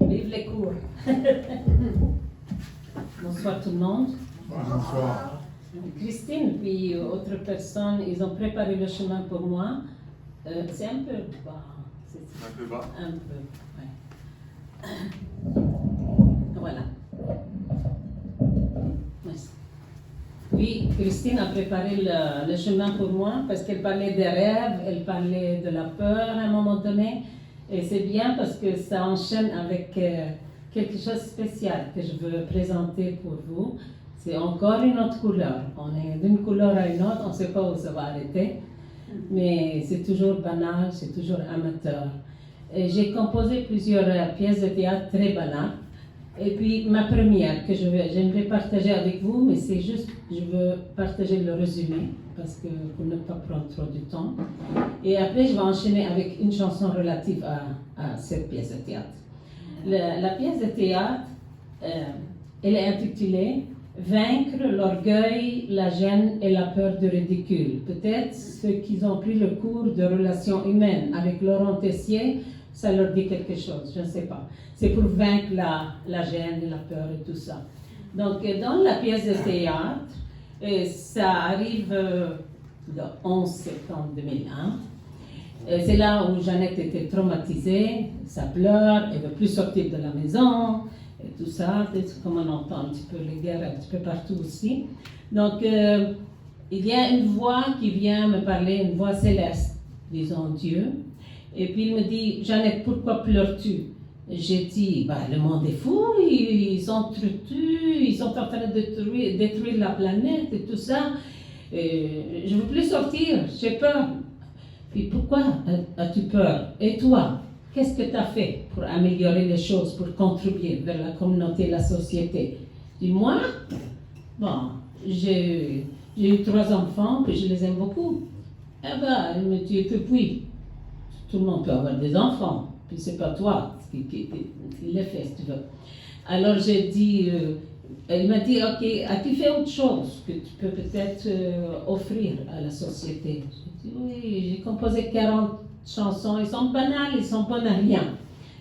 Vive les cours. Bonsoir tout le monde. Bonsoir. Christine puis autres personnes, ils ont préparé le chemin pour moi. C'est un peu bas. Un peu bas. Un peu, ouais. Voilà. Merci. Oui, Christine a préparé le chemin pour moi parce qu'elle parlait des rêves, elle parlait de la peur à un moment donné. Et c'est bien parce que ça enchaîne avec quelque chose de spécial que je veux présenter pour vous. C'est encore une autre couleur. On est d'une couleur à une autre, on ne sait pas où ça va arrêter. Mais c'est toujours banal, c'est toujours amateur. Et j'ai composé plusieurs pièces de théâtre très banales. Et puis ma première que j'aimerais partager avec vous, mais c'est juste, je veux partager le résumé, parce que pour ne pas prendre trop de temps. Et après, je vais enchaîner avec une chanson relative à cette pièce de théâtre. La pièce de théâtre, elle est intitulée « Vaincre l'orgueil, la gêne et la peur du ridicule ». Peut-être ceux qui ont pris le cours de relations humaines avec Laurent Tessier, ça leur dit quelque chose, je ne sais pas. C'est pour vaincre la gêne, la peur et tout ça. Donc, dans la pièce de théâtre, ça arrive le 11 septembre 2001. C'est là où Jeannette était traumatisée, ça pleure, elle ne veut plus sortir de la maison, et tout ça, comme on entend un petit peu les guerres un petit peu partout aussi. Donc, il y a une voix qui vient me parler, une voix céleste, disons Dieu. Et puis il me dit, Jeannette, pourquoi pleures-tu? J'ai dit, bah, le monde est fou, ils s'entretuent, ils sont en train de détruire la planète et tout ça. Et je ne veux plus sortir, j'ai peur. Puis pourquoi as-tu peur? Et toi, qu'est-ce que tu as fait pour améliorer les choses, pour contribuer vers la communauté, la société? Dis-moi, bon, j'ai eu 3 enfants, puis je les aime beaucoup. Eh ben, elle me dit, oui. Tout le monde peut avoir des enfants, puis c'est pas toi qui les fait, si tu veux. Alors j'ai dit, elle m'a dit, ok, as-tu fait autre chose que tu peux peut-être offrir à la société? J'ai dit, oui, j'ai composé 40 chansons, elles sont banales, elles sont bonnes à rien.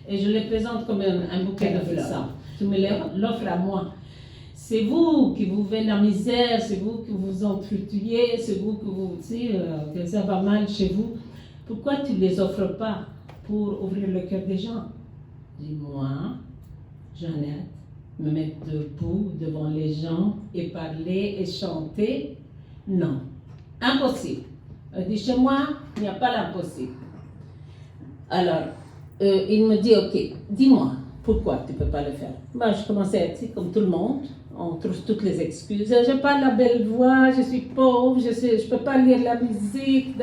Et je les présente comme un bouquet de fleurs. Tu me l'offres à moi. C'est vous qui vous faites la misère, c'est vous qui vous entretuez, c'est vous qui vous, que ça va mal chez vous. Pourquoi tu ne les offres pas pour ouvrir le cœur des gens? Dis-moi, Jeannette, me mettre debout devant les gens et parler et chanter? Non, impossible. Elle dit, chez moi, il n'y a pas l'impossible. Alors, il me dit, ok, dis-moi, pourquoi tu ne peux pas le faire? Moi, je commençais à être comme tout le monde. On trouve toutes les excuses. Je n'ai pas la belle voix, je suis pauvre, je ne peux pas lire la musique,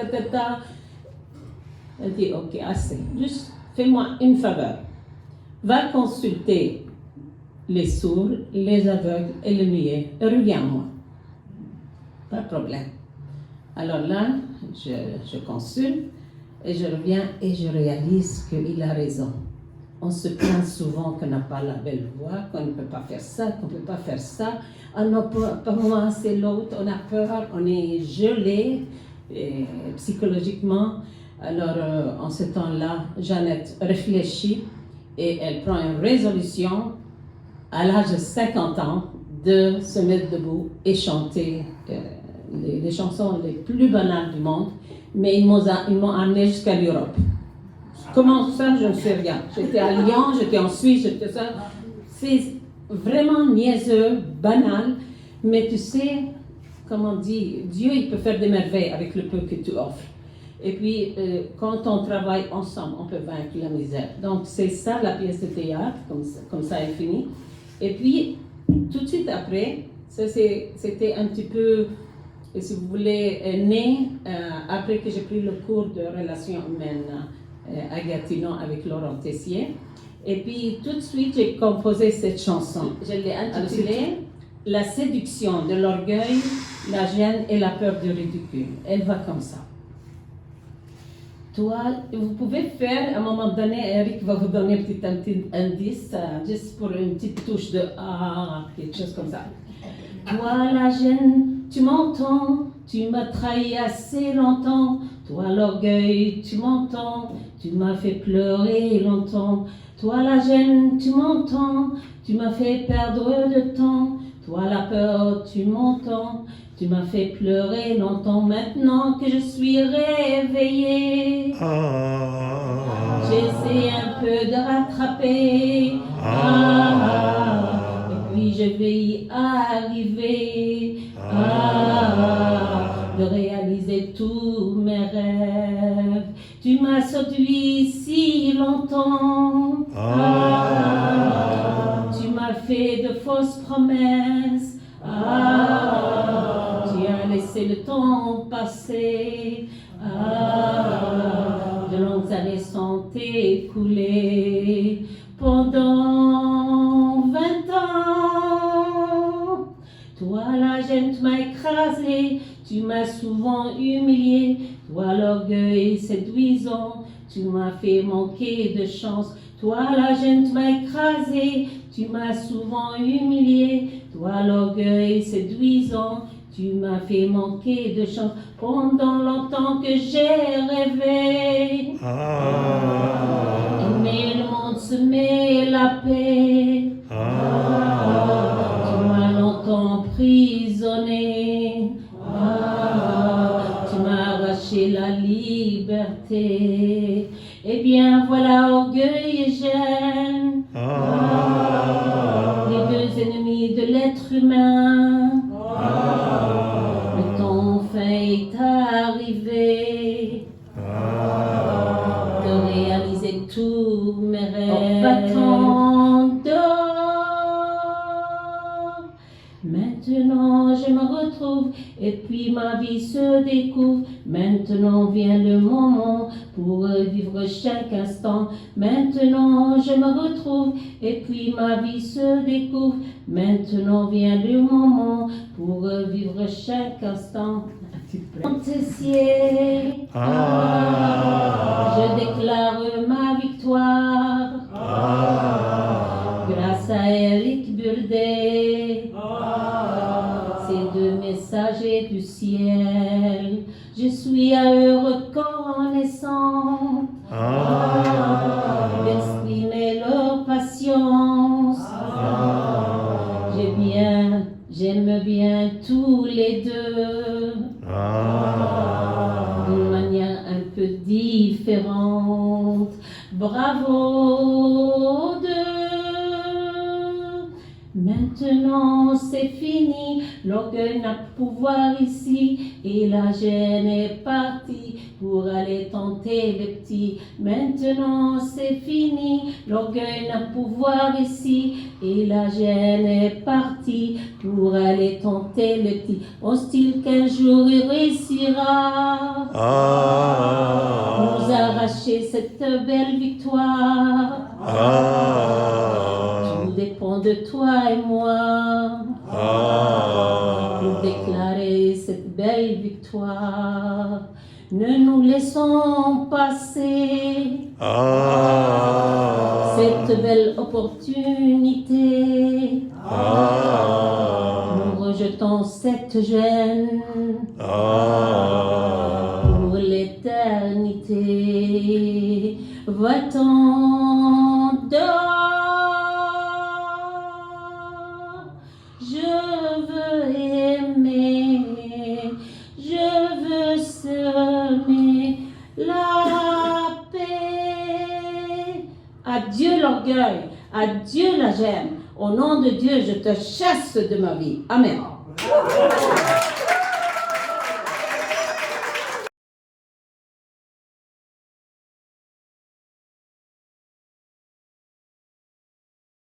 Elle dit, ok, assez. Juste fais-moi une faveur. Va consulter les sourds, les aveugles et les muets. Reviens-moi. Pas de problème. Alors là, je consulte et je reviens et je réalise qu'il a raison. On se plaint souvent qu'on n'a pas la belle voix, qu'on ne peut pas faire ça, qu'on ne peut pas faire ça. Ah non, pas moi, c'est l'autre. On a peur, on est gelé psychologiquement. Alors, en ce temps-là, Jeannette réfléchit et elle prend une résolution à l'âge de 50 ans de se mettre debout et chanter les chansons les plus banales du monde, mais ils m'ont amené jusqu'à l'Europe. Comment ça, je ne sais rien. J'étais à Lyon, j'étais en Suisse, j'étais ça. C'est vraiment niaiseux, banal, mais tu sais, comme on dit, Dieu, il peut faire des merveilles avec le peu que tu offres. Et puis, quand on travaille ensemble, on peut vaincre la misère. Donc, c'est ça la pièce de théâtre, comme ça elle finit. Et puis, tout de suite après, ça c'était un petit peu, si vous voulez, né après que j'ai pris le cours de relations humaines à Gatineau avec Laurent Tessier. Et puis, tout de suite, j'ai composé cette chanson. Je l'ai intitulée « La séduction de l'orgueil, la gêne et la peur du ridicule ». Elle va comme ça. Toi, vous pouvez faire, à un moment donné, Eric va vous donner un petit indice, juste pour une petite touche de « ah », quelque chose comme ça. Toi, la gêne, tu m'entends, tu m'as trahi assez longtemps. Toi, l'orgueil, tu m'entends, tu m'as fait pleurer longtemps. Toi la gêne, tu m'entends, tu m'as fait perdre de temps. Toi la peur, tu m'entends, tu m'as fait pleurer longtemps. Maintenant que je suis réveillée, j'essaie un peu de rattraper. Et puis je vais y arriver. De réaliser tous mes rêves. Tu m'as séduit si longtemps. Tu m'as fait de fausses promesses. Tu as laissé le temps passer. De longues années sont écoulées. Pendant 20 ans, toi la gêne, tu m'as écrasé. Tu m'as souvent humilié. Toi l'orgueil séduisant, tu m'as fait manquer de chance. Toi la gêne, tu m'as écrasé. Tu m'as souvent humilié. Toi l'orgueil séduisant, tu m'as fait manquer de chance. Pendant longtemps que j'ai rêvé, aimer le monde, semer la paix. Tu m'as longtemps emprisonné. Tu m'as arraché la liberté. Eh bien voilà orgueil et gêne, les deux ennemis de l'être humain. Le temps enfin est arrivé de réaliser tous mes rêves. Va-t'en dehors. Maintenant je me retrouve et puis ma vie se découvre. Maintenant vient le moment pour vivre chaque instant. Maintenant je me retrouve et puis ma vie se découvre. Maintenant vient le moment pour vivre chaque instant. Montessier, je déclare ma victoire grâce à Eric Burdet. Ces deux messagers du ciel, je suis à eux reconnaissant d'exprimer leur patience. J'aime bien tous les deux d'une manière un peu différente. Bravo d'eux. Maintenant c'est fini, l'orgueil n'a pas pouvoir ici et la gêne est partie pour aller tenter les petits. Maintenant c'est fini, l'orgueil n'a pas pouvoir ici et la gêne est partie pour aller tenter les petits. Pense-t-il qu'un jour il réussira nous arracher cette belle victoire? Tout dépend de toi et moi pour déclarer cette belle victoire. Ne nous laissons passer cette belle opportunité. Nous rejetons cette gêne pour l'éternité. Va-t'en dehors. Je veux aimer, je veux semer la paix. Adieu l'orgueil, adieu la gêne. Au nom de Dieu, je te chasse de ma vie. Amen.